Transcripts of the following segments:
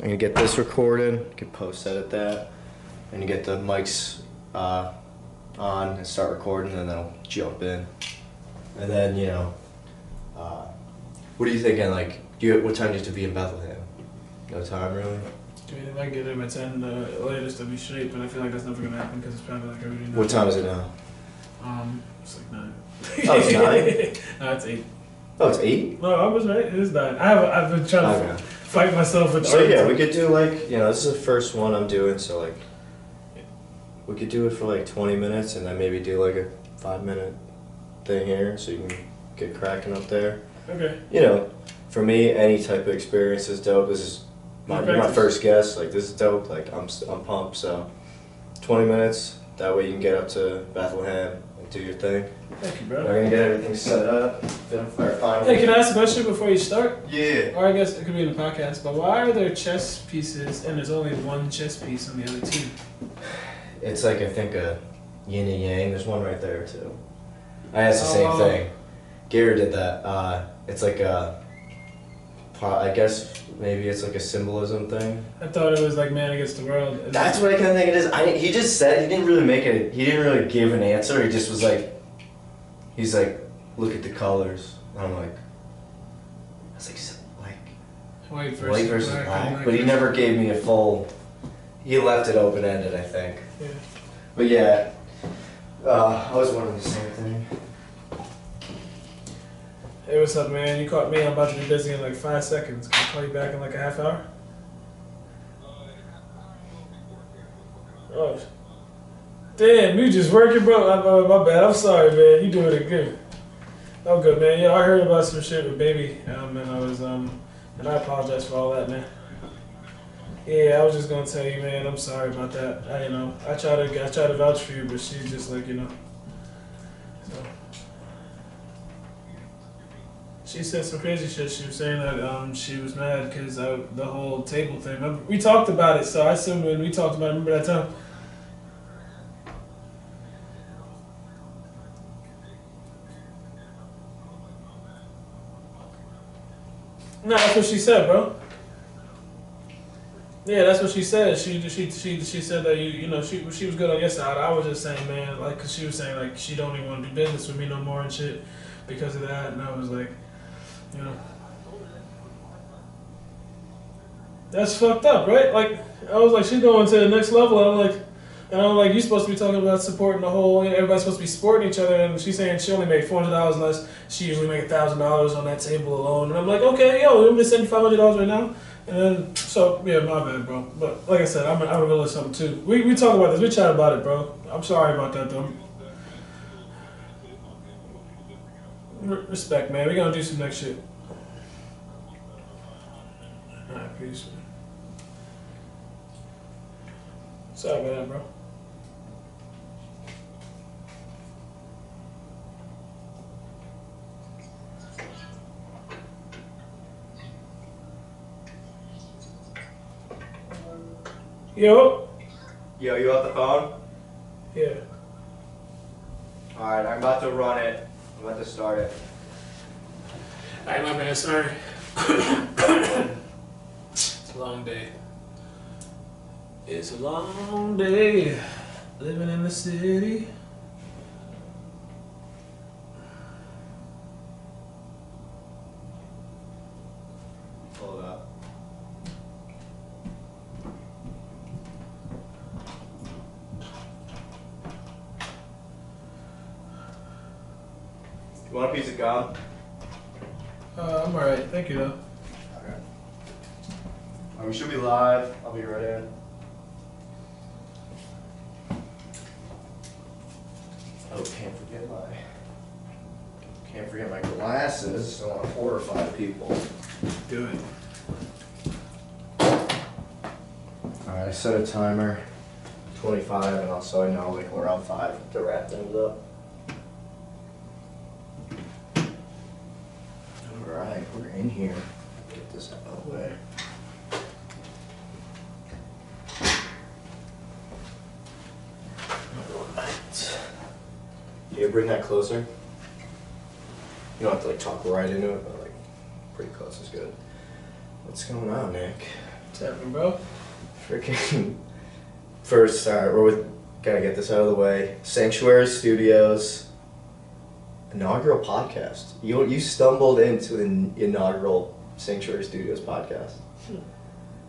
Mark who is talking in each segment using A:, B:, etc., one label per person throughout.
A: I'm gonna get this recorded. You can post edit that, and you get the mics on and start recording, and then I'll jump in. And then what are you thinking? Like, what time do you have to be in Bethlehem? No time really.
B: I mean, if I get in by 10, the latest I'll be straight, but I feel like that's never gonna happen because it's probably like already 9.
A: What time is it now?
B: It's like 9.
A: Oh, it's 9?
B: No, it's 8.
A: Oh, it's 8?
B: No, I was right. It is 9. I've been trying to fight myself with.
A: So yeah, we could do like this is the first one I'm doing, so like we could do it for like 20 minutes, and then maybe do like a 5-minute thing here, so you can get cracking up there.
B: Okay.
A: For me, any type of experience is dope. This is you're my first guest. Like, this is dope. Like, I'm pumped. So 20 minutes. That way you can get up to Bethlehem and do your thing.
B: Thank you, bro.
A: We're gonna get everything set up.
B: Hey, can I ask a question before you start?
A: Yeah.
B: Or I guess it could be in the podcast, but why are there chess pieces and there's only one chess piece on the other team?
A: It's like, I think, a yin and yang. There's one right there too. I asked the same thing. Gary did that. It's like I guess maybe it's like a symbolism thing.
B: I thought it was like man against the world.
A: That's what I kind of think it is. He just said, he didn't really make it, he didn't really give an answer. He just was like, he's like, look at the colors. And I'm like, I was like
B: white
A: versus black. But he never gave me a full, he left it open-ended, I think.
B: Yeah.
A: But yeah, I was wondering the same thing.
B: Hey, what's up, man? You caught me. I'm about to be busy in like 5 seconds. Can I call you back in like a half hour? Oh, damn, you just working, bro? My bad. I'm sorry, man. You doing it good. Oh, good, man. Yeah, I heard about some shit with baby, and I was and I apologize for all that, man. Yeah, I was just gonna tell you, man. I'm sorry about that. I try to vouch for you, but she's just like, So. She said some crazy shit. She was saying that she was mad because the whole table thing. Remember, we talked about it, so I assume when we talked about it, remember that time? No, that's what she said, bro. Yeah, that's what she said. She said that she was good on your side. I was just saying, man, like, cause she was saying like she don't even want to do business with me no more and shit because of that, and I was like. That's fucked up, right? Like, I was like, she's going to the next level. And I'm like, you're supposed to be talking about supporting the whole, everybody's supposed to be supporting each other. And she's saying she only made $400 less. She usually make $1,000 on that table alone. And I'm like, okay, yo, I'm just sending $500 right now. And then, so, yeah, my bad, bro. But like I said, I'm in the middle of something too. We talk about this. We chat about it, bro. I'm sorry about that, though. Respect, man. We're gonna do some next shit. Alright, peace. Sorry about that, bro. Yo.
A: Yo, you off the phone?
B: Yeah.
A: Alright, I'm about to run it. I'm about to start it.
B: Alright, my bad, sorry. It's a long day. It's a long day living in the city.
A: Pull it up. You want a piece of gum?
B: I'm alright, thank you though.
A: Okay. We should be live. I'll be right in. Oh, can't forget my glasses. I want to horrify people.
B: Do it.
A: Alright, I set a timer, 25, and also I know like we're on 5 to wrap things up. Alright, we're in here. Get this out of the way. Alright. You bring that closer? You don't have to like talk right into it, but like pretty close is good. What's going on, Nick?
B: What's happening, bro?
A: Freaking. First, gotta get this out of the way. Sanctuary Studios inaugural podcast. You stumbled into the inaugural Sanctuary Studios podcast.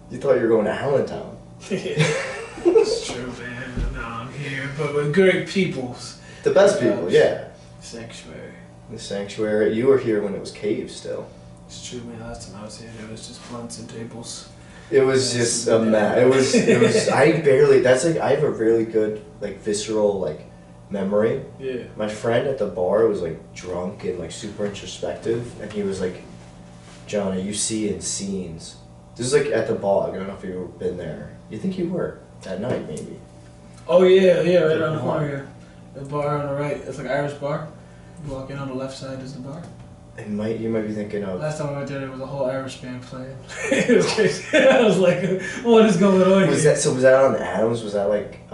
A: You thought you were going to Allentown.
B: It's true, man. No, I'm here, but with great peoples.
A: The best people, yeah.
B: Sanctuary.
A: The Sanctuary. You were here when it was caves still.
B: It's true, man. Last time I was here, it was just blunts and tables.
A: It was just a mess. It was. I barely. That's like I have a really good like visceral like memory.
B: Yeah.
A: My friend at the bar was like drunk and like super introspective, and he was like, "John, are you seeing scenes?" This is like at the bog. I don't know if you've been there. You think you were that night, maybe?
B: Oh yeah, right around the corner here. The bar on the right. It's like Irish bar. You walk in on the left side is the bar.
A: You might be thinking of.
B: Last time I went there, there was a whole Irish band playing. It was crazy. I was like, what is going on
A: Was
B: here?
A: was that on Adams? Was that like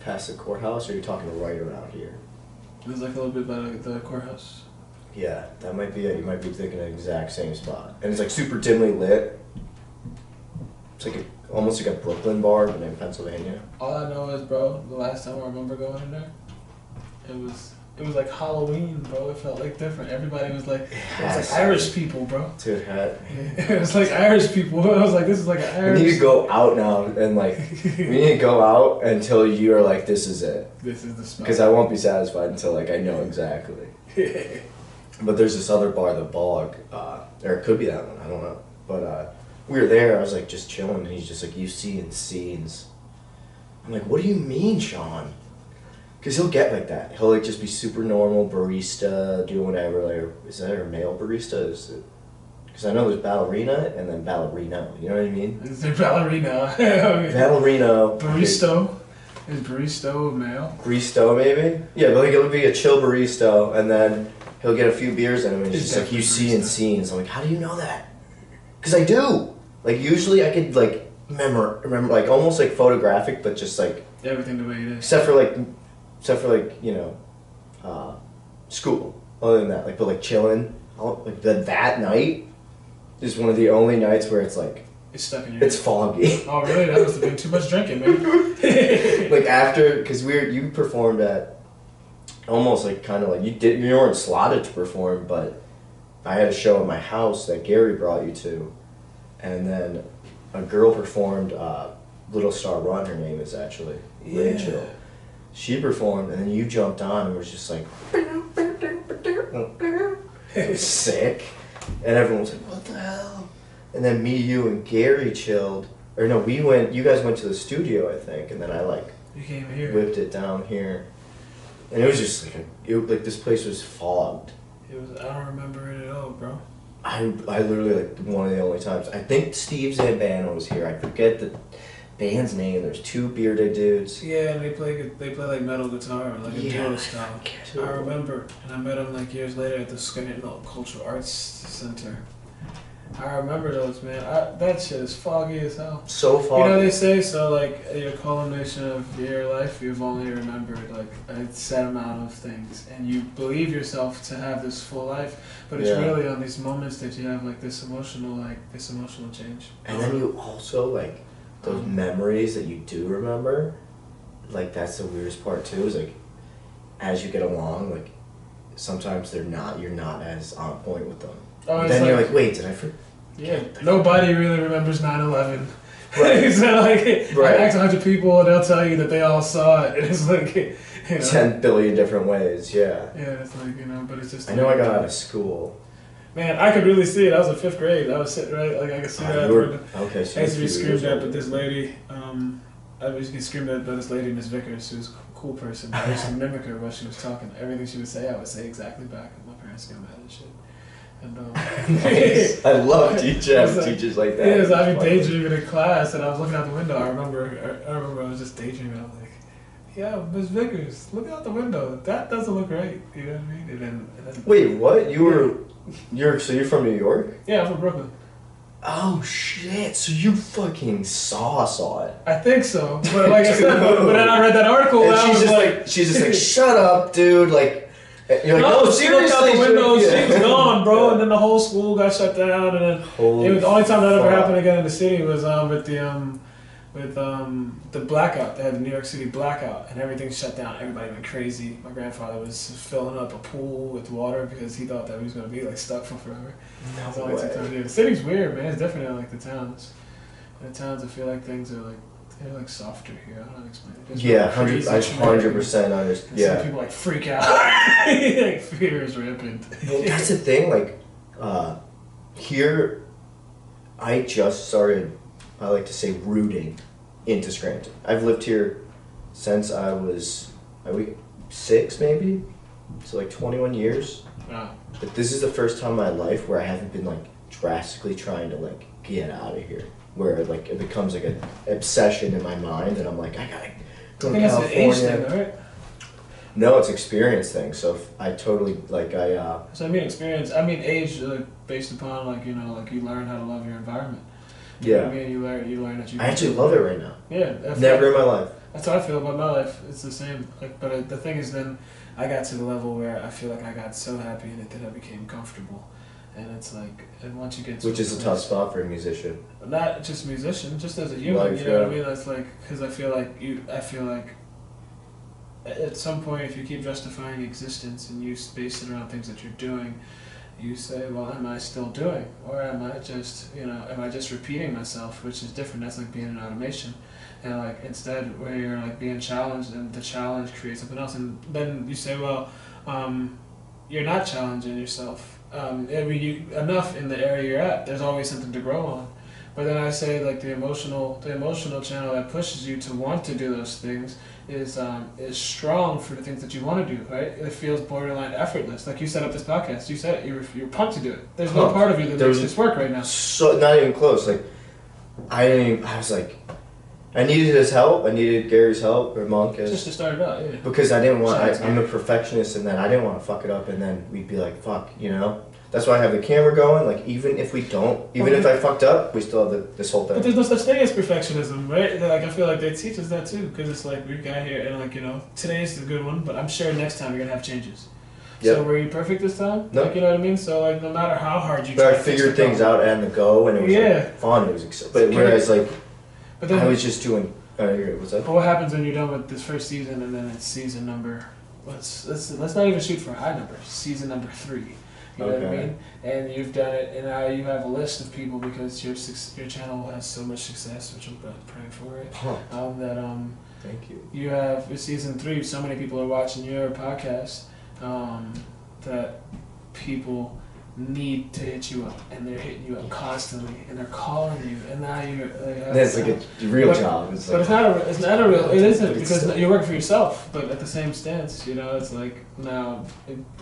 A: past the courthouse, or are you talking right around here?
B: It was like a little bit by the courthouse.
A: Yeah, that might be it. You might be thinking of the exact same spot, and it's like super dimly lit. It's like almost like a Brooklyn bar, but in Pennsylvania.
B: All I know is, bro, the last time I remember going in there, it was like Halloween, bro. It felt like different. Everybody was like, it was like Irish people, bro.
A: Dude,
B: It was like Irish people. I was like, this is like an Irish.
A: we need to go out now, and like we need to go out until you are like, this is it.
B: This is the spot.
A: Because I won't be satisfied until like I know exactly. But there's this other bar, the Bog, or it could be that one. I don't know. But we were there. I was like just chilling, and he's just like, "You seeing scenes?" I'm like, "What do you mean, Sean?" Because he'll get like that. He'll like just be super normal barista, doing whatever. Like, is that a male barista? Is it? Because I know there's ballerina and then ballerino. You know what I mean?
B: Is there ballerina?
A: Ballerino.
B: Baristo. Is baristo male?
A: Baristo maybe? Yeah, but like it'll be a chill barista, and then he'll get a few beers in him, and he's
B: It's
A: just like, "You
B: definitely
A: seeing
B: barista.
A: scenes?" I'm like, "How do you know that?" Because I do. Like usually I could like remember like almost like photographic, but just like
B: Everything the way it is.
A: except for like you know, school. Other than that, like but like chilling, like that night is one of the only nights where it's like
B: It's stuck in your
A: it's
B: head.
A: foggy.
B: Oh really? That must have been too much drinking, man.
A: Like after, because you performed at almost like kind of like you weren't slotted to perform, but I had a show at my house that Gary brought you to, and then a girl performed Little Star Run. Her name is actually Rachel. She performed, and then you jumped on and was just like it was sick, and everyone was like, "What the hell?" And then me, you, and Gary chilled. Or no, you guys went to the studio, I think, and then I like
B: You came here.
A: whipped it down here. And it was just like this place was fogged.
B: It was. I don't remember it at all, bro.
A: I literally like one of the only times. I think Steve Zambano was here. I forget the band's name. There's two bearded dudes.
B: Yeah, and they play like metal guitar, like a duo style.
A: forget who
B: I
A: it was.
B: remember, and I met him like years later at the Scandinavian Cultural Arts Center. I remember those, man. That shit is foggy as hell.
A: So foggy.
B: You know they say so, like your culmination of your life, you've only remembered like a set amount of things, and you believe yourself to have this full life, but it's
A: Yeah.
B: really on these moments that you have like this emotional change.
A: And then you also like those memories that you do remember. Like that's the weirdest part too. Is like as you get along, like sometimes you're not as on point with them.
B: Oh, it's
A: Then you're like, wait, did I forget?
B: yeah, nobody really remembers 9/11.
A: Right.
B: So like,
A: Right.
B: I ask 100 people and they'll tell you that they all saw it. And it's like, you know.
A: 10 billion different ways, yeah.
B: Yeah, it's like, but it's just.
A: I know I got out of school.
B: Man, I could really see it. I was in 5th grade. I was sitting right, like I could see that.
A: You were, okay, so
B: I used to be
A: you're a few
B: screamed
A: years
B: at by
A: older.
B: this lady. I used to get screamed at by this lady, Miss Vickers, who was a cool person. I used to mimic her while she was talking. Everything she would say, I would say exactly back. And my parents got mad and shit. And
A: Nice. I love teachers like that.
B: yeah, so I'd be
A: It's funny.
B: daydreaming in class, and I was looking out the window. I remember I was just daydreaming. I was like, "Yeah, Miss Vickers, look out the window. That doesn't look right." You know what I mean? And then
A: Wait, what? So you're from New York?
B: yeah, I'm from Brooklyn.
A: Oh shit! So you fucking saw it.
B: I think so, but like I said, but then I read that article, and I
A: And
B: was
A: she's
B: like,
A: just like, shut up, dude. Like, You're like,
B: no,
A: no,
B: she looked out
A: seriously,
B: the window,
A: yeah.
B: she's gone, bro. And then the whole school got shut down, and then
A: Holy
B: it was the only time that ever
A: fuck.
B: happened again in the city was with the blackout. They had the New York City blackout, and everything shut down. Everybody went crazy. My grandfather was filling up a pool with water because he thought that he was gonna be like stuck for forever. That's the only two times. Yeah, the city's weird, man. It's different than like the towns. In the towns, I feel like things are like they're like softer here. I don't know how to explain it. It's
A: Yeah,
B: really crazy,
A: 100% understand.
B: Some
A: Yeah.
B: people like freak out. Like fear is rampant.
A: Well, that's the thing. Like, here, I just started. I like to say rooting into Scranton. I've lived here since I was 6 maybe, so like 21 years.
B: Wow.
A: But this is the first time in my life where I haven't been like drastically trying to like get out of here. Where like it becomes like an obsession in my mind, and I'm like, I gotta go
B: I
A: to
B: think that's an age
A: California.
B: thing, right?
A: No, it's experience thing. So I totally like
B: So I mean experience. I mean age, like based upon like like you learn how to love your environment. You know what I mean, you learn that you.
A: I actually love it right now.
B: Yeah.
A: Never in my life.
B: That's how I feel about my life. It's the same. Like, but the thing is, then I got to the level where I feel like I got so happy in it that I became comfortable. And it's like, and once you get to
A: Which is a tough spot for a musician.
B: not just musician, just as a human,
A: Life,
B: you know what I
A: yeah.
B: mean? That's like, because I feel like at some point, if you keep justifying existence and you base it around things that you're doing, you say, well, am I still doing? Or am I just, am I just repeating myself, which is different. That's like being in automation. And like, instead, where you're like being challenged and the challenge creates something else. And then you say, well, you're not challenging yourself. I mean, enough in the area you're at. There's always something to grow on. But then I say like the emotional channel that pushes you to want to do those things is strong for the things that you want to do. Right? It feels borderline effortless. Like you set up this podcast. You said it. You're pumped to do it. There's no part of you that makes this work right now.
A: So not even close. Like I was like, I needed his help. I needed Gary's help or Monk.
B: Just to start it out. Yeah.
A: Because I didn't want.
B: Besides,
A: I'm a perfectionist, and then I didn't want to fuck it up, and then we'd be like, fuck, That's why I have the camera going. Like even if we don't, even if I fucked up, we still have this whole thing.
B: But there's no such thing as perfectionism, right? Like I feel like they teach us that too, because it's like we got here and like today's the good one, but I'm sure next time you're gonna have changes.
A: Yep.
B: So were you perfect this time?
A: No.
B: Like you know what I mean? So like no matter how hard you
A: But
B: try
A: I
B: to fix
A: figured
B: the
A: things
B: problem.
A: out and the go, and it was like, fun. It was exciting. But whereas like
B: But then
A: I was just doing. What's that?
B: but what happens when you're done with this first season and then it's season number? Let's not even shoot for a high number. Season number 3. You know what I
A: Okay.
B: mean? And you've done it, and now you have a list of people because your channel has so much success, which I'm praying for it.
A: Huh.
B: Thank
A: you.
B: You have with season 3. So many people are watching your podcast that people need to hit you up, and they're hitting you up constantly, and they're calling you, and now you're.
A: That's like a real job. It's
B: But
A: like,
B: it's not a real. It isn't
A: But it's
B: because
A: still-
B: you're working for yourself. But at the same stance, it's like now,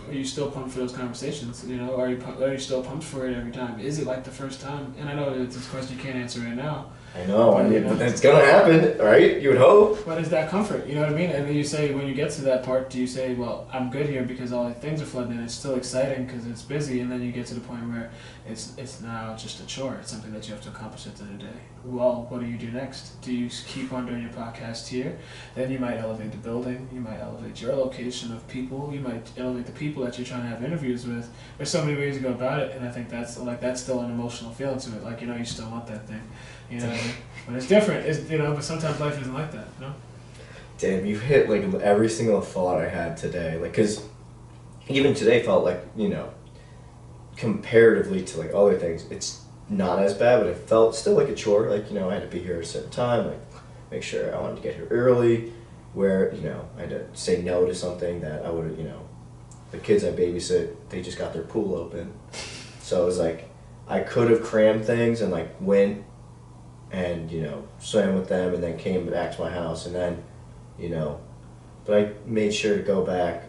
B: are you still pumped for those conversations? Are you still pumped for it every time? Is it like the first time? And I know it's a question you can't answer right now.
A: I know. I
B: But,
A: mean, but it's gonna happen, right? You would hope.
B: But is that comfort? You know what I mean? And then you say, when you get to that part, do you say, well, I'm good here because all the things are flooding in. It's still exciting because it's busy. And then you get to the point where it's now just a chore. It's something that you have to accomplish at the end of the day. Well, what do you do next? Do you keep on doing your podcast here? Then you might elevate the building. You might elevate your location of people. You might elevate the people that you're trying to have interviews with. There's so many ways to go about it. And I think that's still an emotional feeling to it. Like, you still want that thing. You know what I mean? But it's different. But sometimes life isn't like that,
A: Damn, you hit like every single thought I had today. Like, cause even today felt like comparatively to like other things, it's not as bad, but it felt still like a chore. Like I had to be here at a certain time. Like, make sure I wanted to get here early. Where I had to say no to something that I would the kids I babysit, they just got their pool open, so it was like I could have crammed things and like went and swam with them and then came back to my house and then but I made sure to go back,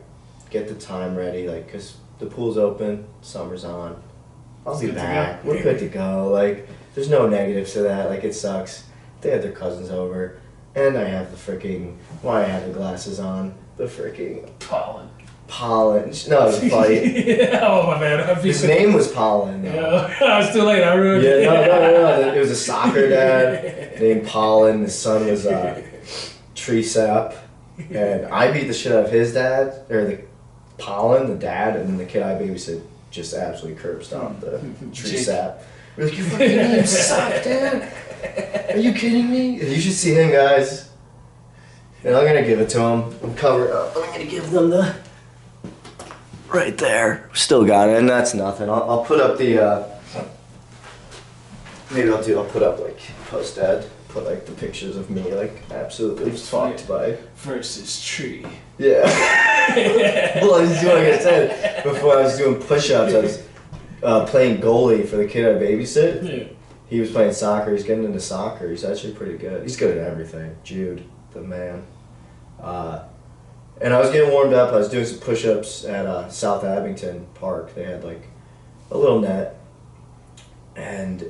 A: get the time ready, like, because the pool's open, summer's on, I'll be back, we're good to go. Like, there's no negatives to that. Like, it sucks, they had their cousins over and I have the freaking, why I have the glasses on, the freaking
B: Pollen.
A: No, it was funny.
B: Yeah, oh my man.
A: His name was Pollen.
B: Yeah, it's too late. I ruined it.
A: Yeah, no. It was a soccer dad named Pollen. His son was Tree Sap. And I beat the shit out of his dad, or pollen, the dad, and then the kid I babysit just absolutely curb stomped the tree
B: Jake.
A: sap. We're like, you fucking names suck, dude. Are you kidding me? You should see him, guys. And I'm gonna give it to him. I'm covered up. I'm gonna give them the right there. Still got it, and that's nothing. I'll put up the. Maybe I'll put up like post ed. Put like the pictures of me like absolutely fucked by
B: versus tree.
A: Yeah. Well, I was doing, like I said before, I was doing push-ups. I was playing goalie for the kid I babysit.
B: Yeah.
A: He was playing soccer. He's getting into soccer. He's actually pretty good. He's good at everything. Jude, the man. And I was getting warmed up. I was doing some push-ups at South Abington Park. They had like a little net, and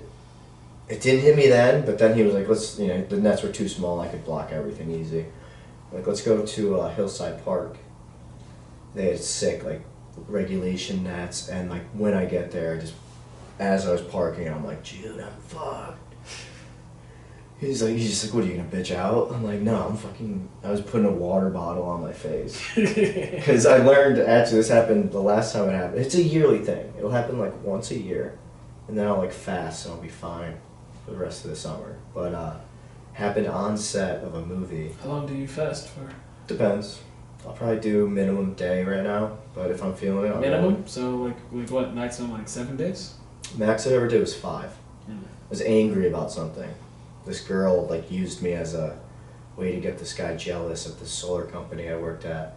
A: it didn't hit me then. But then he was like, "Let's," the nets were too small. I could block everything easy. Like, let's go to Hillside Park. They had sick like regulation nets, and like when I get there, as I was parking, I'm like, "Jude, I'm fucked." He's just like, "What are you gonna bitch out?" I'm like, "No, I was putting a water bottle on my face." Because I learned, actually, this happened the last time it happened. It's a yearly thing. It'll happen like once a year, and then I'll like fast and I'll be fine for the rest of the summer. But happened on set of a movie.
B: How long do you fast for?
A: Depends. I'll probably do minimum day right now, but if I'm feeling it, I'll
B: Minimum? So like what, maximum like 7 days?
A: Max I ever did was 5.
B: Mm.
A: I was angry about something. This girl like used me as a way to get this guy jealous at the solar company I worked at.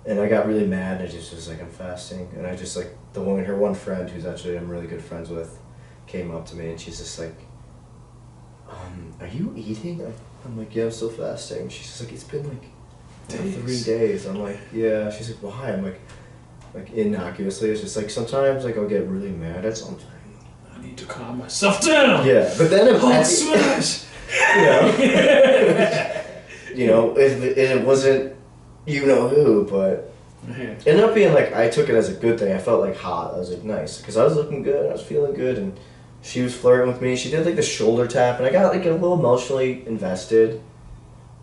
A: And I got really mad, and I just was like, I'm fasting. And I just like, her one friend, who's actually I'm really good friends with, came up to me and she's just like, are you eating? I'm like, yeah, I'm still fasting. She's just like, it's been like 3 days. I'm like, yeah. She's like, why? I'm like innocuously, it's just like sometimes like I'll get really mad at something.
B: I need to calm myself down.
A: Yeah, but then
B: Hulk smash.
A: It wasn't who, but it ended up being like, I took it as a good thing. I felt like hot. I was like, nice, because I was looking good. I was feeling good, and she was flirting with me. She did like the shoulder tap, and I got like a little emotionally invested.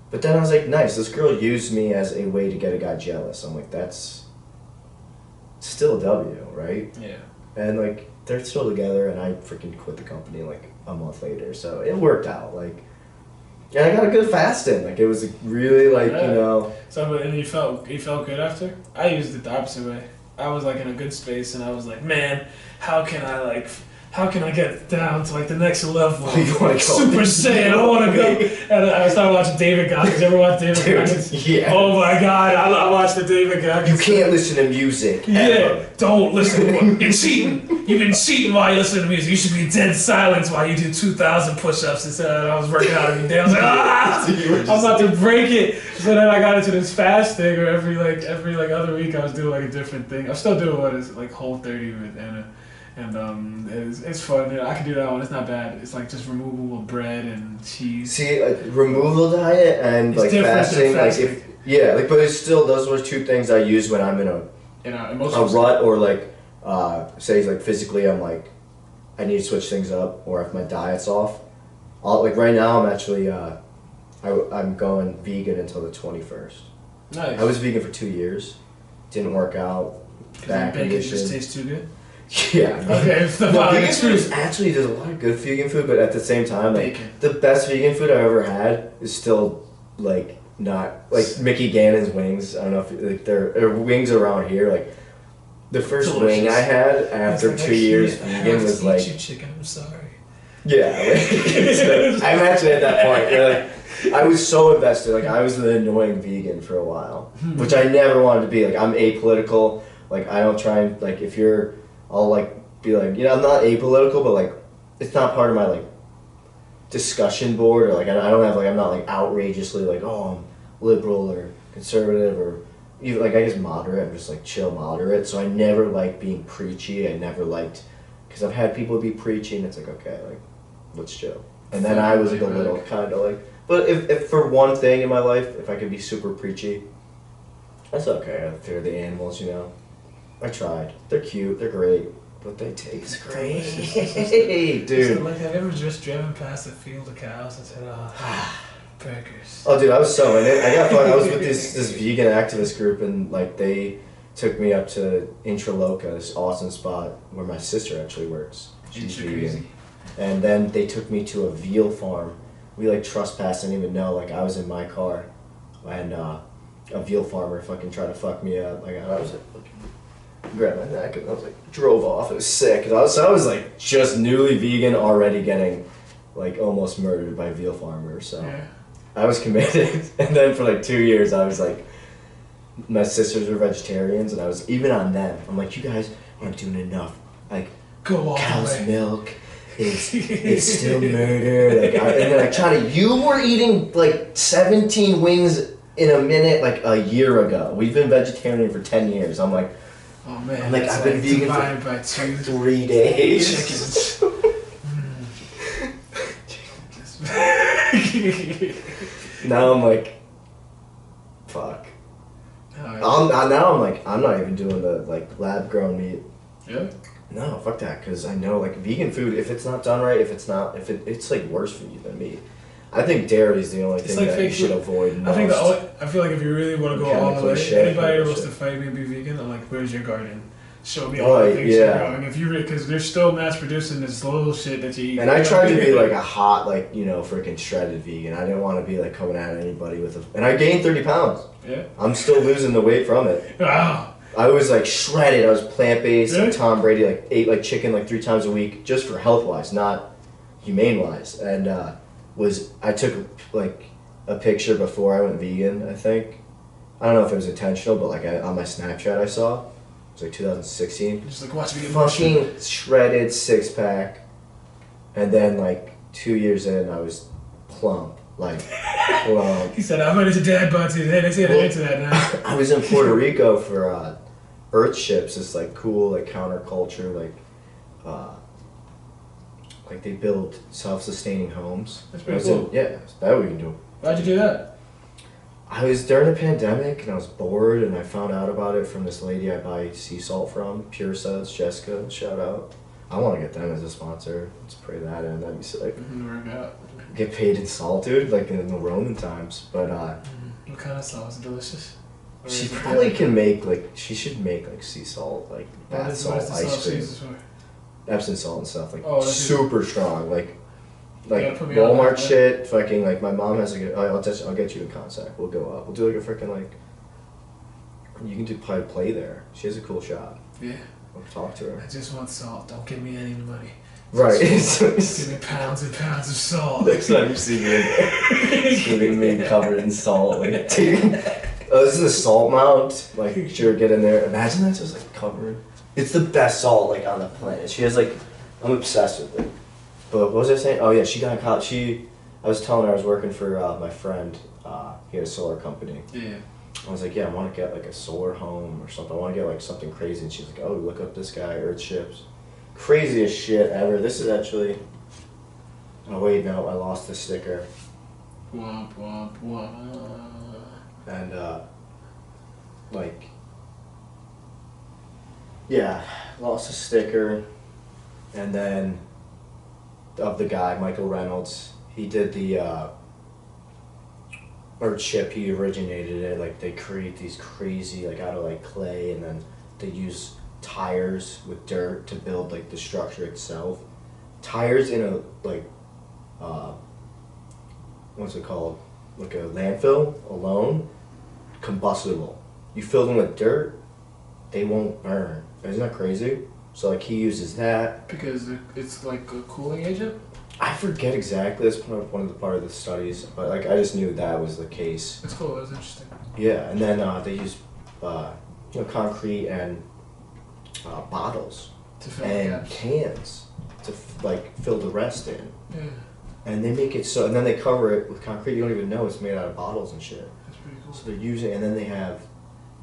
A: But then I was like, nice, this girl used me as a way to get a guy jealous. I'm like, that's still a W, right?
B: Yeah.
A: And like, they're still together, and I freaking quit the company like a month later, so it worked out. Like, and I got a good fasting. Like, it was really like,
B: So, and you felt good after? I used it the opposite way. I was like in a good space, and I was like, man, how can I get down to like the next level?
A: You wanna go
B: Super Saiyan, I want to go. And I started watching David Goggins. Ever watch David Goggins?
A: Yeah.
B: Oh my God, I watched the David Goggins.
A: You can't listen to music.
B: Yeah,
A: Ever.
B: don't listen to it. You're cheating. You've been cheating while you listen to music. You should be dead silent while you do 2,000 push-ups instead of I was working out every day. I was like, I'm about to break it. So then I got into this fasting, or every other week I was doing like a different thing. I'm still doing what is like Whole30 with Anna. And it's fun. I can do that one. It's not bad. It's like just removable bread and cheese.
A: See, like removal diet and
B: It's
A: like
B: different than
A: fasting, but it's still, those were 2 things I use when I'm in a rut, or like say like physically I'm like I need to switch things up, or if my diet's off. Like right now I'm actually I'm going vegan until the 21st.
B: Nice.
A: I was vegan for 2 years. Didn't work out. Back
B: bacon
A: condition.
B: just tastes too good.
A: Yeah.
B: Okay.
A: Vegan food is actually, there's a lot of good vegan food, but at the same time, like
B: Bacon.
A: the best vegan food I've ever had is still like not like Mickey Gannon's wings. I don't know if like there are wings around here. Like the first wing I had after 2 years vegan was like,
B: chicken. I'm sorry.
A: yeah. Like, I'm actually at that point where like I was so invested. Like I was the annoying vegan for a while, which I never wanted to be. Like I'm apolitical. Like I don't try and like if you're. I'll like be like, I'm not apolitical, but like it's not part of my like discussion board, or like I don't have like, I'm not like outrageously like, oh, I'm liberal or conservative, or even like I guess moderate. I'm just like chill moderate. So I never liked being preachy. I never liked, because I've had people be preachy, and it's like, okay, like let's chill. And then I was like a little kind of like, but if for one thing in my life, if I could be super preachy, that's okay. I fear the animals, I tried. They're cute. They're great. But they taste great. Dude.
B: Like, have you ever just driven past a field of cows and said, burgers?
A: Oh, dude, I was so in it. I got fun. I was with this vegan activist group, and like they took me up to Intraloca, this awesome spot where my sister actually works. She's vegan.
B: Crazy.
A: And then they took me to a veal farm. We like trespassed, didn't even know. Like I was in my car, and a veal farmer fucking tried to fuck me up. Like I was like, fucking grabbed my neck and I was like, drove off. It was sick. I was like just newly vegan, already getting like almost murdered by veal farmers. So
B: Yeah.
A: I was committed. And then for like 2 years, I was like, my sisters were vegetarians, and I was even on them. I'm like, you guys aren't doing enough. Like
B: Go all the
A: cow's
B: way.
A: milk. It's still murder. Like, and then I try to. You were eating like 17 wings in a minute, like a year ago. We've been vegetarian for 10 years. I'm like,
B: Oh man,
A: I'm like,
B: that's
A: I've been vegan
B: divided by 2
A: 3 days.
B: chickens.
A: Now I'm like, fuck. Now I'm like, I'm not even doing the like lab grown meat.
B: Yeah.
A: No, fuck that. Because I know like vegan food, if it's not done right, it's like worse for you than meat. I think dairy is the only thing
B: like
A: that you
B: fake
A: should
B: food.
A: avoid most.
B: I feel like if you really want to go all the
A: Chemical
B: way,
A: shit,
B: anybody that
A: chemical
B: wants to
A: shit.
B: fight me and be vegan, I'm like, where's your garden? Show me all
A: Oh,
B: the things
A: yeah.
B: you're growing. If you because they're still mass producing this little shit that you eat.
A: And I tried to be like a hot, like, you know, freaking shredded vegan. I didn't want to be like coming at anybody with a. And I gained 30 pounds.
B: Yeah.
A: I'm still losing the weight from it.
B: Wow.
A: I was like shredded. I was plant based.
B: Really?
A: Like Tom Brady, like ate like chicken like 3 times a week just for health wise, not humane wise. And I took like a picture before I went vegan. I think I don't know if it was intentional, but like on my Snapchat I saw it was like 2016.
B: Just like watch me get
A: Fucking shredded 6-pack, and then like 2 years in I was plump, like plump.
B: He said, I'm ready to dad bod today. They say they're into that now.
A: I was in Puerto Rico for Earth Ships, this like cool like counterculture like they build self-sustaining homes.
B: That's pretty cool.
A: Yeah, that we can do.
B: Why'd you do that?
A: I was during the pandemic and I was bored, and I found out about it from this lady I buy sea salt from, Pure Suds, Jessica, shout out. I want to get them as a sponsor. Let's pray that in. That'd be sick.
B: Work out.
A: Get paid in salt, dude, like in the Roman times. But
B: What kind of sauce? Delicious? Or
A: she
B: is it
A: probably
B: bad?
A: can make like she should make like sea salt, like
B: What
A: bath
B: is
A: salt,
B: the sauce
A: ice cream,
B: used for?
A: Epsom salt and stuff, like
B: Oh, that's
A: super strong, like
B: Yeah, put me on
A: Walmart
B: that,
A: shit. Fucking like my mom has a good. I'll get you in contact. We'll go up. We'll do like a freaking like. You can do play there. She has a cool shop.
B: Yeah.
A: I'll talk to her.
B: I just want salt. Don't give me any money.
A: Right.
B: Give me pounds and pounds of salt.
A: Next time you see me, it's gonna be me covered in salt. Like, dude, oh, this is a salt mount. Like, sure, get in there. Imagine that just like covered. It's the best salt like on the planet. She has like, I'm obsessed with it. But what was I saying? Oh yeah, she got caught. I was telling her I was working for my friend. He had a solar company.
B: Yeah.
A: I was like, yeah, I want to get like a solar home or something. I want to get like something crazy. And she's like, oh, look up this guy, Earth Ships. Craziest shit ever. This is actually. Oh wait, no, I lost the sticker.
B: Womp womp womp.
A: And like, yeah, lost the sticker, and then of the guy Michael Reynolds, he did the Earth Ship. He originated it. Like they create these crazy like out of like clay, and then they use tires with dirt to build like the structure itself. Tires in a like what's it called? Like a landfill alone, combustible. You fill them with dirt, they won't burn. Isn't that crazy? So like he uses that.
B: Because it's like a cooling agent?
A: I forget exactly. That's one of the part of the studies, but like I just knew that was the case.
B: It's cool. That's interesting.
A: Yeah, and then they use concrete and bottles
B: To fill the
A: and
B: gaps.
A: cans to like fill the rest in.
B: Yeah.
A: And they make it so, and then they cover it with concrete. You don't even know it's made out of bottles and shit.
B: That's pretty cool.
A: So they're using, and then they have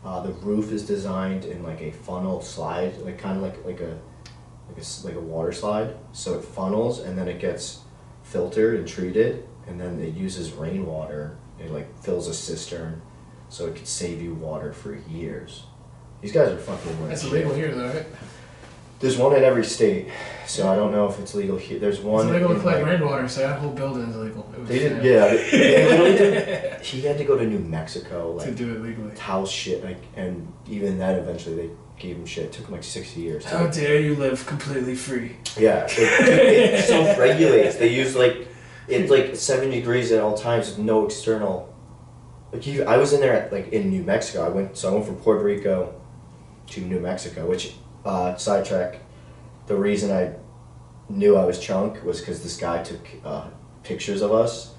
A: the roof is designed in like a funnel slide, like kind of like a water slide. So it funnels, and then it gets filtered and treated, and then it uses rainwater. It like fills a cistern, so it could save you water for years. These guys are fucking.
B: That's illegal here, though, right?
C: There's one in every state, so I don't know if it's legal here. There's one.
B: It's illegal to
C: in,
B: collect
C: like,
B: rainwater, so that whole building's illegal. It was
C: They did, yeah. They literally did. He had to go to New Mexico,
B: to
C: like
B: do it legally.
C: house shit, like, and even then, eventually they gave him shit. It took him like 60 years.
B: How dare you live completely free?
C: Yeah, it self-regulates. They use like it's like 70 degrees at all times with no external. Like I was in there at, like in New Mexico. I went from Puerto Rico to New Mexico, which sidetrack. The reason I knew I was chunk was because this guy took pictures of us,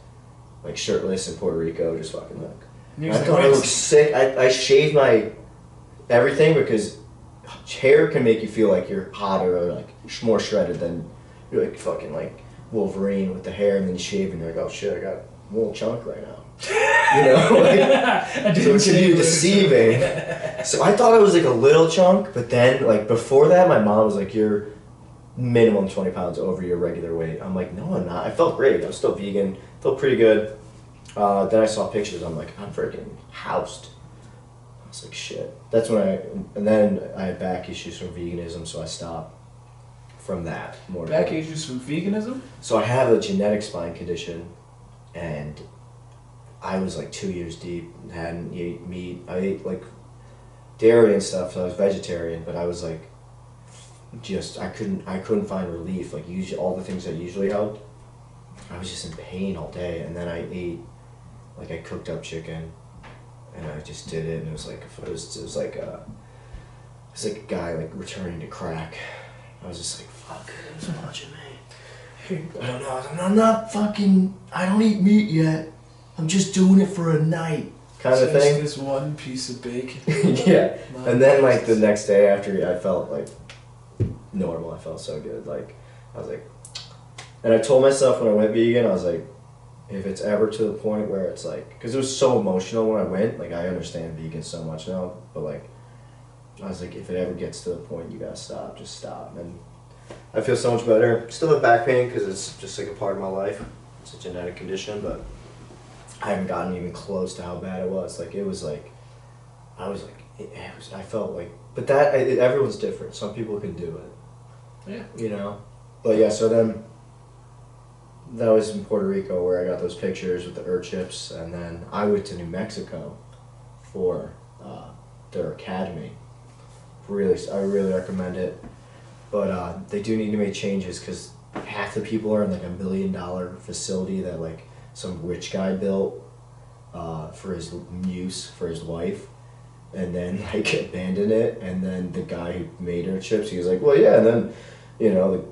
C: like shirtless in Puerto Rico, just fucking look. I thought I looked sick. I shaved my everything because hair can make you feel like you're hotter or like more shredded than you're like fucking like Wolverine with the hair, and then you shave and you're like, oh shit, I got a little chunk right now. You know, like, so it can be deceiving. So I thought I was like a little chunk, but then like before that, my mom was like, you're minimum 20 pounds over your regular weight. I'm like, no, I'm not. I felt great. I was still vegan, felt pretty good. Then I saw pictures. I'm like, I'm freaking housed. I was like, shit. That's when and then I had back issues from veganism, so I stopped from that. More
B: Back issues from veganism?
C: So I have a genetic spine condition, and I was like 2 years deep, hadn't ate meat. I ate like dairy and stuff, so I was vegetarian, but I was like, I couldn't find relief. Like usually, all the things that usually helped, I was just in pain all day. And then I ate, like I cooked up chicken, and I just did it, and it was like like a guy like returning to crack. I was just like, fuck, there's a bunch of me. I don't know. I'm not fucking. I don't eat meat yet. I'm just doing it for a night, kind of thing.
B: This one piece of bacon.
C: Yeah, and then like the next day after, I felt like normal. I felt so good. Like I was like, and I told myself when I went vegan, I was like, if it's ever to the point where it's like, because it was so emotional when I went. Like I understand vegan so much now, but like I was like, if it ever gets to the point you gotta stop, just stop. And I feel so much better. Still have back pain because it's just like a part of my life. It's a genetic condition, but I haven't gotten even close to how bad it was. Like it was like, I was like, I felt like, but everyone's different. Some people can do it.
B: Yeah.
C: You know? But yeah, so then that was in Puerto Rico where I got those pictures with the chips, and then I went to New Mexico for their academy. I really recommend it. But they do need to make changes because half the people are in like $1 million facility that like some rich guy built for his use for his wife, and then like abandoned it. And then the guy who made her chips, he was like, well, yeah. And then, you know,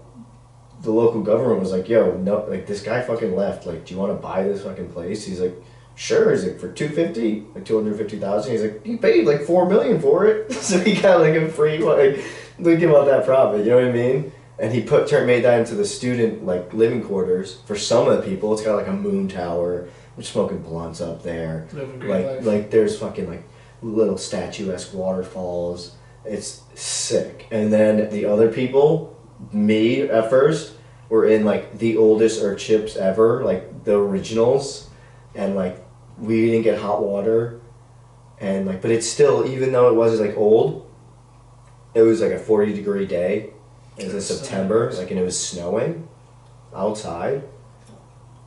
C: the local government was like, yo, no, like this guy fucking left. Like, do you want to buy this fucking place? He's like, sure. He's like, for $250,000, like $250,000. He's like, he paid like $4 million for it, so he got like a free like. Think about that profit. You know what I mean? And he made that into the student like living quarters for some of the people. It's got like a moon tower. We're smoking blunts up there.
B: Living great life.
C: Like there's fucking like little statuesque waterfalls. It's sick. And then the other people, me at first, were in like the oldest chips ever, like the originals, and like we didn't get hot water, and like but it's still, even though it was like old, it was like a 40-degree day. It was in September, like, and it was snowing outside,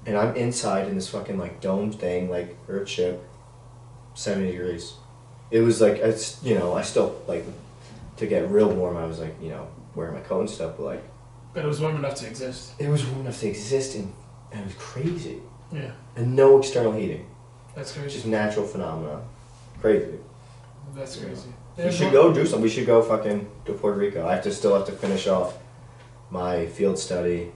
C: and I'm inside in this fucking like dome thing, like earth chip, 70 degrees. It was like, it's, you know, I still like, to get real warm, I was like, you know, wearing my coat and stuff, but like.
B: But it was warm enough to exist.
C: It was warm enough to exist, and it was crazy.
B: Yeah.
C: And no external heating.
B: That's crazy.
C: Just natural phenomena. Crazy.
B: That's crazy.
C: We should go do something. We should go fucking to Puerto Rico. I still have to finish off my field study.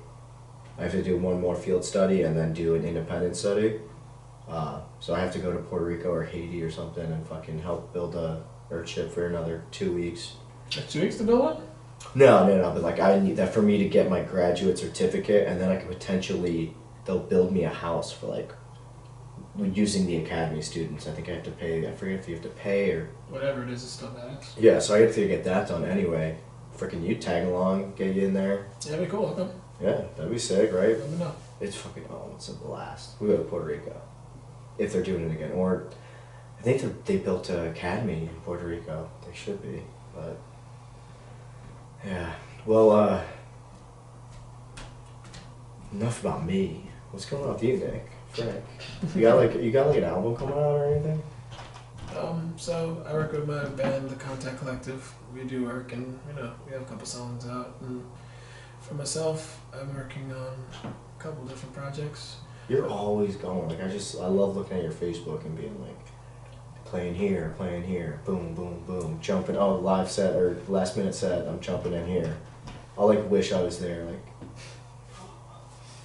C: I have to do one more field study and then do an independent study. So I have to go to Puerto Rico or Haiti or something and fucking help build a earth chip for another 2 weeks.
B: 2 weeks to build one?
C: No. But like I need that for me to get my graduate certificate, and then I could potentially, they'll build me a house for like using the academy students. I think I have to pay. I forget if you have to pay or
B: whatever it is. It's still badass.
C: Yeah, so I have to get that done anyway. Freaking you tag along, get you in there.
B: Yeah, that'd be cool. Okay.
C: Yeah, that'd be sick, right?
B: Let me know.
C: It's fucking it's a blast. We go to Puerto Rico if they're doing it again, or I think they built an academy in Puerto Rico. They should be, but yeah, Well, enough about me. What's going on with you, Nick? Frank, you got like an album coming out or anything?
B: So I work with my band, The Contact Collective. We do work, and we have a couple songs out. And for myself, I'm working on a couple different projects.
C: You're always going. Like I love looking at your Facebook and being like, playing here, boom, boom, boom, jumping. Oh, live set or last minute set. I'm jumping in here. I like wish I was there. Like,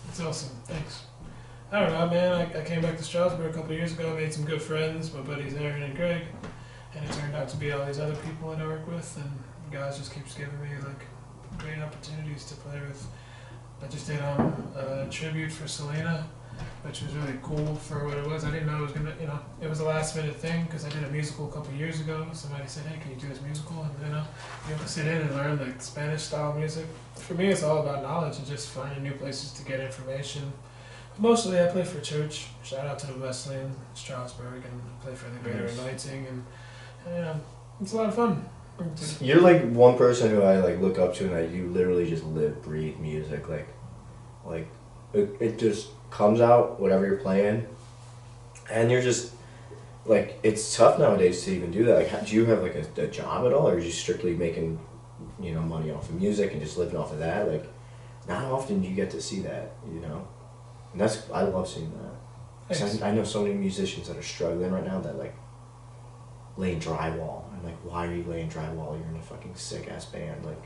B: It's awesome. Thanks. I don't know, man. I came back to Strasbourg a couple of years ago. I made some good friends. My buddies Aaron and Greg, and it turned out to be all these other people that I work with. And guys just keeps giving me like great opportunities to play with. I just did a tribute for Selena, which was really cool for what it was. I didn't know it was gonna, it was a last minute thing because I did a musical a couple of years ago. Somebody said, "Hey, can you do this musical?" And you have to sit in and learn like Spanish style music. For me, it's all about knowledge and just finding new places to get information. Mostly, I play for church. Shout out to the Wesleyan Strasbourg, and play for the Greater Anointing, and it's a lot of fun.
C: you're like one person who I like look up to, and that you literally just live, breathe music. Like it just comes out whatever you're playing, and you're just like, it's tough nowadays to even do that. Like, do you have like a job at all, or are you strictly making money off of music and just living off of that? Like, not often do you get to see that, and I love seeing that. 'Cause I know so many musicians that are struggling right now that like laying drywall. I'm like, why are you laying drywall? You're in a fucking sick ass band, like,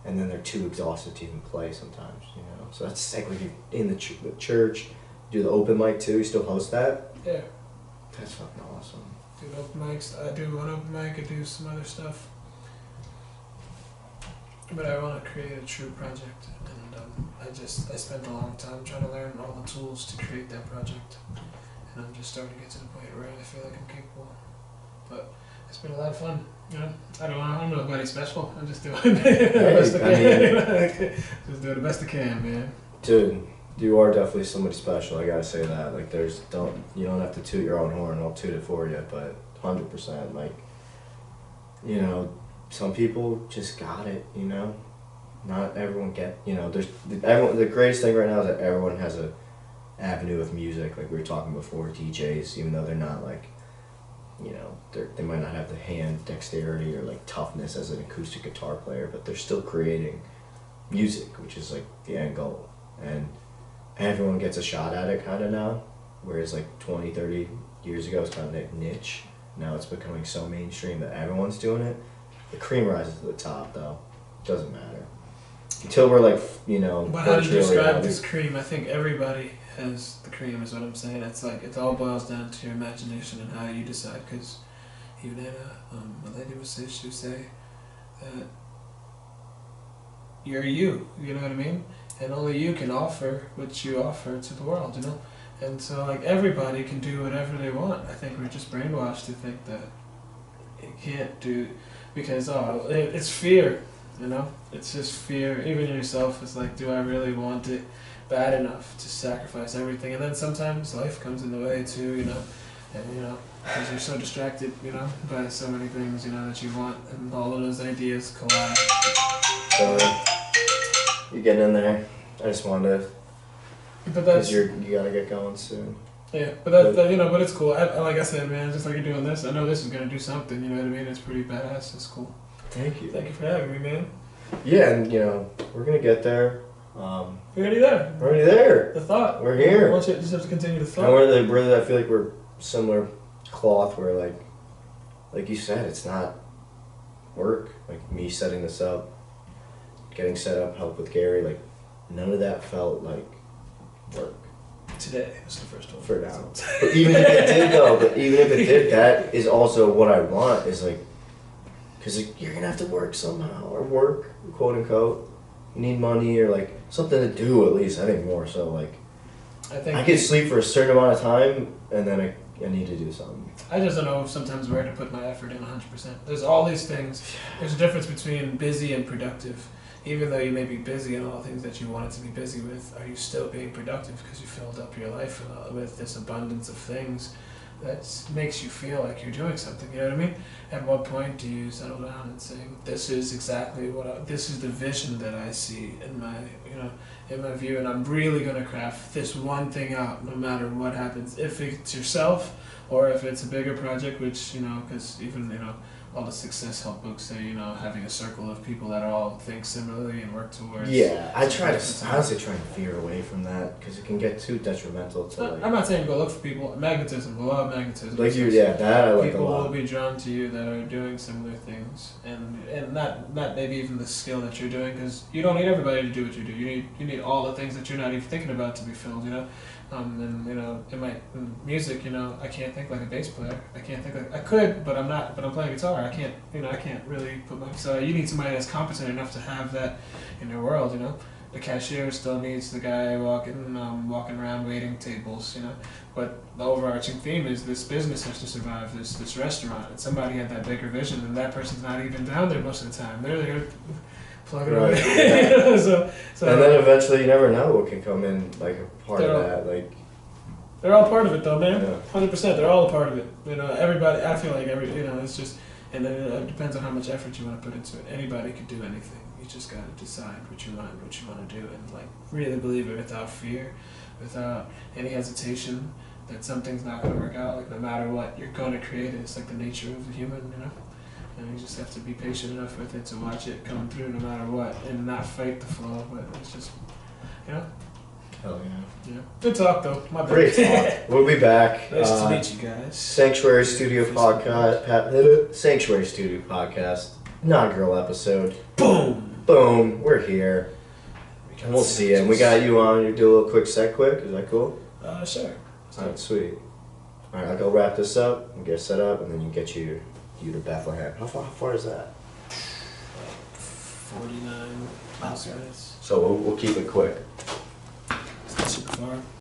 C: and then they're too exhausted to even play sometimes, So that's sick. Like, you're in the church, do the open mic too. You still host that?
B: Yeah.
C: That's fucking awesome.
B: Do open mics. I do one open mic. I do some other stuff. But I want to create a true project, and I spent a long time trying to learn all the tools to create that project, and I'm just starting to get to the point where I feel like I'm capable. But it's been a lot of fun. I don't know anybody special. I'm just doing the best I can. Just doing the best I can, man.
C: Dude, you are definitely somebody special. I gotta say that. Like, you don't have to toot your own horn. I'll toot it for you, but 100%. Like, some people just got it. Not everyone the greatest thing right now is that everyone has a avenue of music. Like we were talking before, DJs, even though they're not like, they might not have the hand dexterity or like toughness as an acoustic guitar player, but they're still creating music, which is like the end goal. And everyone gets a shot at it kind of now, whereas like 20, 30 years ago it was kind of niche. Now it's becoming so mainstream that everyone's doing it. The cream rises to the top, though. It doesn't matter. Until we're like,
B: But how do you describe this cream? I think everybody has the cream, is what I'm saying. It's like, it all boils down to your imagination and how you decide. Because even Anna, a lady she would say that you're you know what I mean? And only you can offer what you offer to the world, And so, like, everybody can do whatever they want. I think we're just brainwashed to think that you can't do, because, it's fear, It's just fear. Even yourself is like, do I really want it bad enough to sacrifice everything? And then sometimes life comes in the way too, and, because you're so distracted, by so many things, that you want, and all of those ideas collide.
C: So, you're getting in there. I just wanted to,
B: but that's,
C: you gotta get going soon.
B: Yeah, but but it's cool. Like I said, man, just like you're doing this, I know this is gonna do something. You know what I mean? It's pretty badass. It's cool.
C: Thank you.
B: Thank you for having me, man.
C: Yeah, and we're gonna get there.
B: We're already there.
C: We're already there.
B: The thought.
C: We're here.
B: Once you just have to continue the thought.
C: And I feel like we're similar cloth, where like you said, it's not work. Like me setting this up, getting set up, help with Gary, like none of that felt like work.
B: Today was the first one.
C: For now. But even if it did, though, that is also what I want, is like, because you're gonna have to work somehow, or work, quote unquote. You need money, or like something to do at least. I think more so, like, I can sleep for a certain amount of time, and then I need to do something.
B: I just don't know sometimes where to put my effort in 100%. There's all these things. There's a difference between busy and productive. Even though you may be busy in all the things that you wanted to be busy with, are you still being productive because you filled up your life with this abundance of things? that makes you feel like you're doing something. You know what I mean? At what point do you settle down and say, "This is exactly this is the vision that I see in my, in my view, and I'm really gonna craft this one thing out, no matter what happens. If it's yourself, or if it's a bigger project, which because even all the success help books say having a circle of people that all think similarly and work towards.
C: Yeah, I honestly try and veer away from that because it can get too detrimental to like.
B: I'm not saying go look for people. Magnetism, a lot of magnetism.
C: Like that I like a
B: people
C: lot.
B: will be drawn to you that are doing similar things, and not maybe even the skill that you're doing, because you don't need everybody to do what you do. You need all the things that you're not even thinking about to be filled. And in music, I can't think like a bass player. I can't think like I could, but I'm not. But I'm playing guitar. I can't really put my. So you need somebody that's competent enough to have that in their world. The cashier still needs the guy walking around waiting tables. But the overarching theme is this business has to survive. This restaurant, and somebody had that bigger vision, and that person's not even down there most of the time. They're there. Plug it away.
C: Yeah.
B: so
C: and then eventually you never know what can come in like a part of that. Like
B: they're all part of it though, man.
C: Yeah.
B: 100%. They're all a part of it. Everybody. I feel like it's just, and then it depends on how much effort you want to put into it. Anybody could do anything. You just gotta decide what you want to do, and like really believe it without fear, without any hesitation that something's not gonna work out. Like no matter what, you're gonna create it. It's like the nature of the human, And you just have to be patient enough with it to watch it come through no matter what, and not fight the flow. But it's just,
C: hell yeah.
B: Good talk though. My bad.
C: Great talk. We'll be back.
B: Nice to meet you guys.
C: Sanctuary Studio podcast. Sanctuary Studio podcast. Inaugural episode. Boom. We're here. And we'll see you. And we got you on. You do a little quick set quick. Is that cool?
B: Sure.
C: Alright, sweet. Alright, I'll go wrap this up and get set up, and then you get you to Bethlehem. How far is that?
B: 49 miles.
C: So we'll keep it quick.
B: It's not super far.